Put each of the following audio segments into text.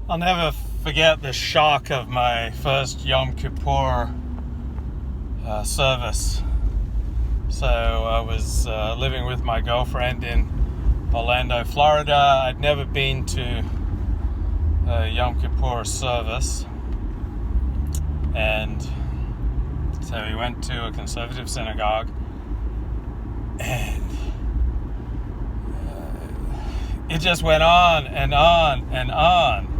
I'll never forget the shock of my first Yom Kippur service. So I was living with my girlfriend in Orlando, Florida. I'd never been to a Yom Kippur service, and so we went to a conservative synagogue, and it just went on and on and on.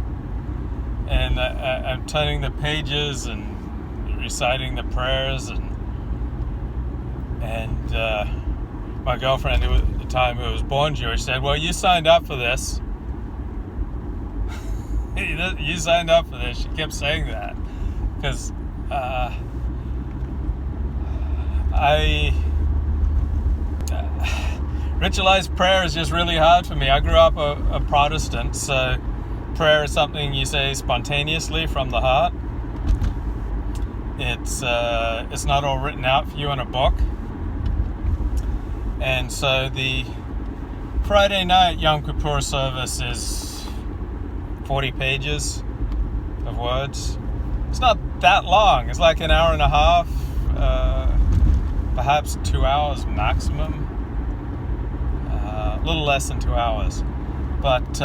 And I'm turning the pages and reciting the prayers, and my girlfriend, who at the time who was born Jewish, said, "Well, you signed up for this. You signed up for this." She kept saying that because ritualized prayer is just really hard for me. I grew up a Protestant, so prayer is something you say spontaneously from the heart. It's not all written out for you in a book. And so the Friday night Yom Kippur service is 40 pages of words. It's not that long. It's like an hour and a half, perhaps 2 hours maximum. A little less than 2 hours. But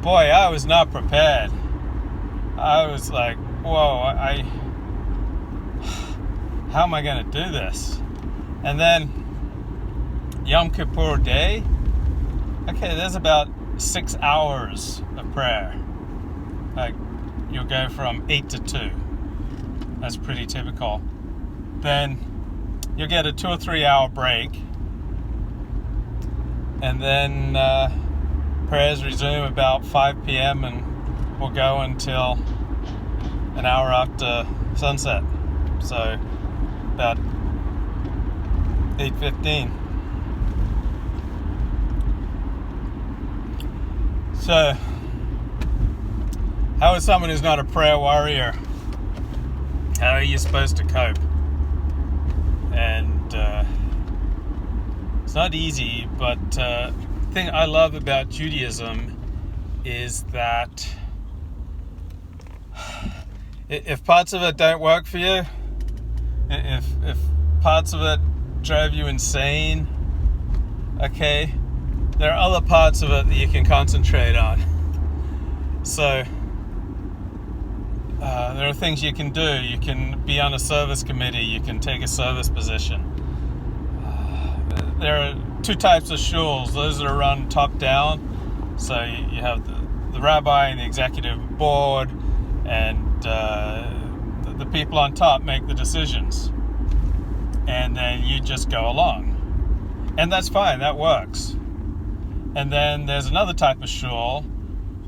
boy, I was not prepared. I was like, whoa, how am I going to do this? And then Yom Kippur day, okay, there's about 6 hours of prayer. Like, you'll go from 8 to 2. That's pretty typical. Then you'll get a 2 or 3 hour break. And then prayers resume about 5 p.m. and will go until an hour after sunset. So about 8:15. So how is someone who's not a prayer warrior, how are you supposed to cope? And it's not easy, but the thing I love about Judaism is that if parts of it don't work for you, if parts of it drive you insane, okay, there are other parts of it that you can concentrate on. So there are things you can do. You can be on a service committee. You can take a service position. There are two types of shuls. Those that are run top down. So you have the rabbi and the executive board, and the people on top make the decisions. And then you just go along. And that's fine. That works. And then there's another type of shul,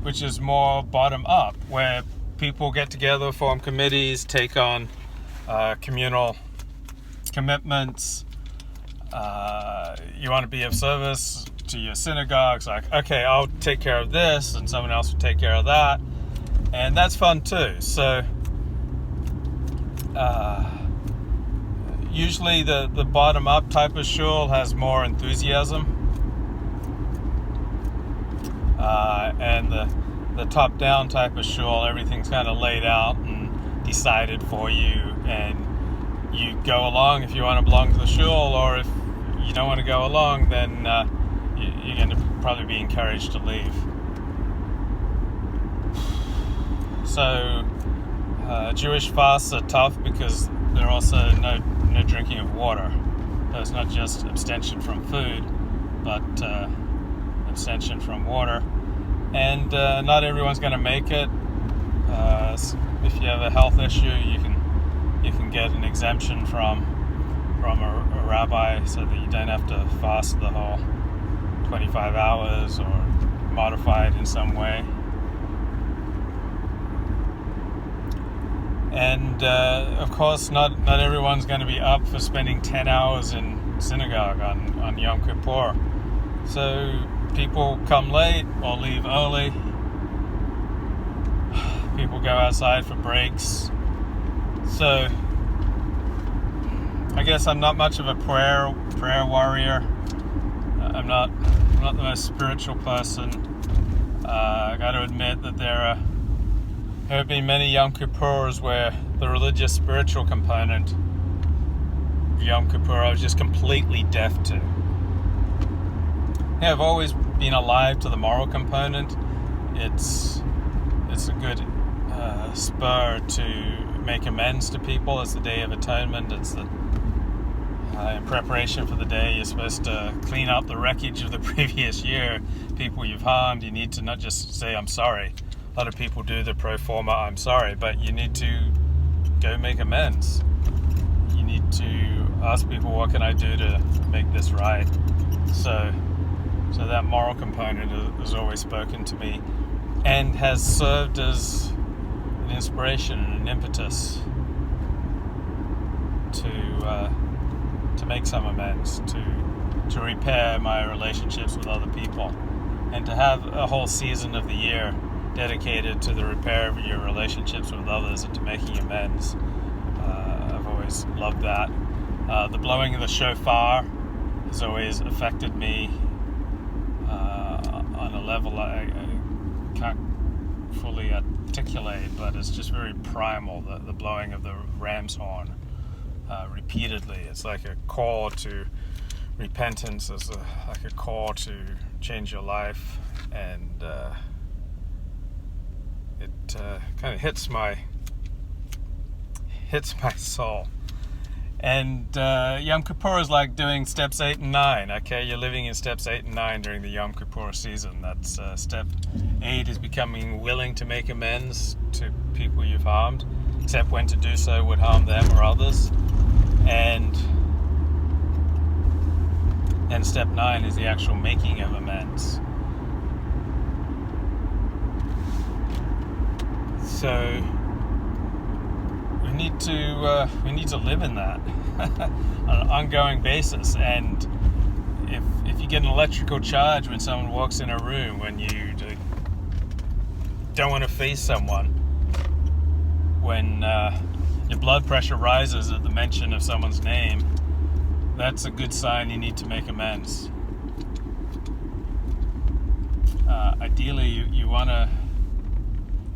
which is more bottom up, where people get together, form committees, take on communal commitments. You want to be of service to your synagogues, like, okay, I'll take care of this, and someone else will take care of that. And that's fun too. So usually the bottom up type of shul has more enthusiasm. And the top down type of shul, everything's kind of laid out and decided for you, and you go along if you want to belong to the shul, or if you don't want to go along, then you're going to probably be encouraged to leave. So Jewish fasts are tough because there are also no drinking of water. So it's not just abstention from food, but abstention from water. And not everyone's going to make it. If you have a health issue, you can get an exemption from a rabbi, so that you don't have to fast the whole 25 hours or modify it in some way. And of course, not everyone's going to be up for spending 10 hours in synagogue on Yom Kippur. So people come late or leave early. People go outside for breaks. So I guess I'm not much of a prayer warrior. I'm not the most spiritual person. I got to admit that there have been many Yom Kippurs where the religious spiritual component of Yom Kippur I was just completely deaf to. Yeah, I've always been alive to the moral component. It's a good spur to make amends to people. It's the Day of Atonement. It's the in preparation for the day, you're supposed to clean up the wreckage of the previous year. People you've harmed, you need to not just say I'm sorry. A lot of people do the pro forma I'm sorry, but you need to go make amends. You need to ask people, what can I do to make this right? So that moral component has always spoken to me and has served as an inspiration and an impetus to make some amends, to repair my relationships with other people, and to have a whole season of the year dedicated to the repair of your relationships with others and to making amends. I've always loved that. The blowing of the shofar has always affected me on a level I can't fully articulate, but it's just very primal, the blowing of the ram's horn. Repeatedly. It's like a call to repentance, it's like a call to change your life, and it kind of hits my soul. And Yom Kippur is like doing steps 8 and 9. Okay, you're living in steps 8 and 9 during the Yom Kippur season. That's step 8 is becoming willing to make amends to people you've harmed, except when to do so would harm them or others. And step 9 is the actual making of amends. So we need to live in that on an ongoing basis. And if you get an electrical charge when someone walks in a room, when you don't want to face someone, when your blood pressure rises at the mention of someone's name, that's a good sign you need to make amends. Ideally, you want to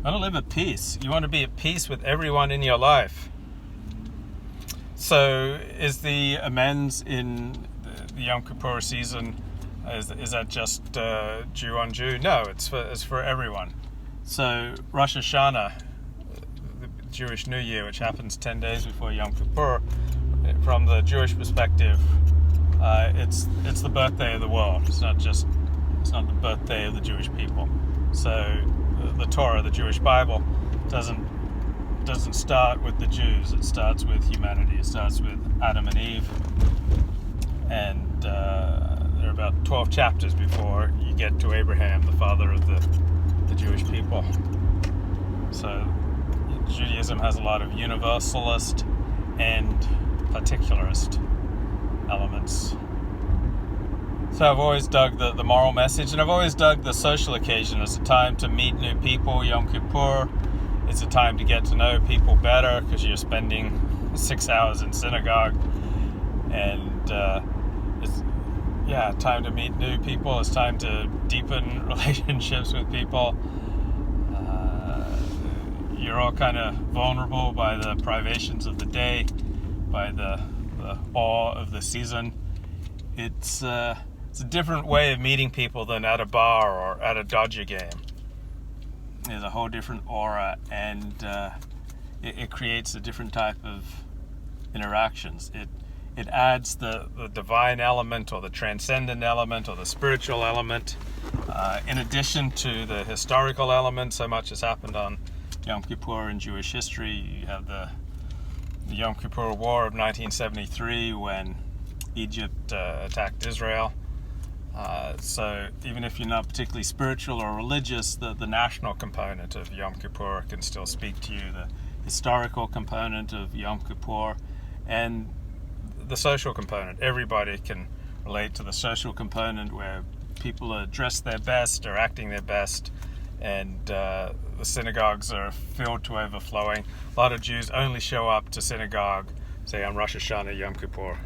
live at peace. You want to be at peace with everyone in your life. So, is the amends in the Yom Kippur season, is that just Jew on Jew? No, it's for everyone. So, Rosh Hashanah, Jewish New Year, which happens 10 days before Yom Kippur, from the Jewish perspective, it's the birthday of the world. It's not the birthday of the Jewish people. So the Torah, the Jewish Bible, doesn't start with the Jews. It starts with humanity. It starts with Adam and Eve, and there are about 12 chapters before you get to Abraham, the father of the Jewish people. So Judaism has a lot of universalist and particularist elements. So I've always dug the moral message, and I've always dug the social occasion as a time to meet new people. Yom Kippur, it's a time to get to know people better because you're spending 6 hours in synagogue, and it's time to meet new people. It's time to deepen relationships with people. You're all kind of vulnerable by the privations of the day, by the awe of the season. It's a different way of meeting people than at a bar or at a Dodger game. There's a whole different aura, and it creates a different type of interactions. It adds the divine element or the transcendent element or the spiritual element, in addition to the historical element. So much has happened on Yom Kippur in Jewish history. You have the Yom Kippur War of 1973 when Egypt attacked Israel. So even if you're not particularly spiritual or religious, the national component of Yom Kippur can still speak to you, the historical component of Yom Kippur, and the social component. Everybody can relate to the social component where people are dressed their best or acting their best, and the synagogues are filled to overflowing. A lot of Jews only show up to synagogue, say on Rosh Hashanah, Yom Kippur.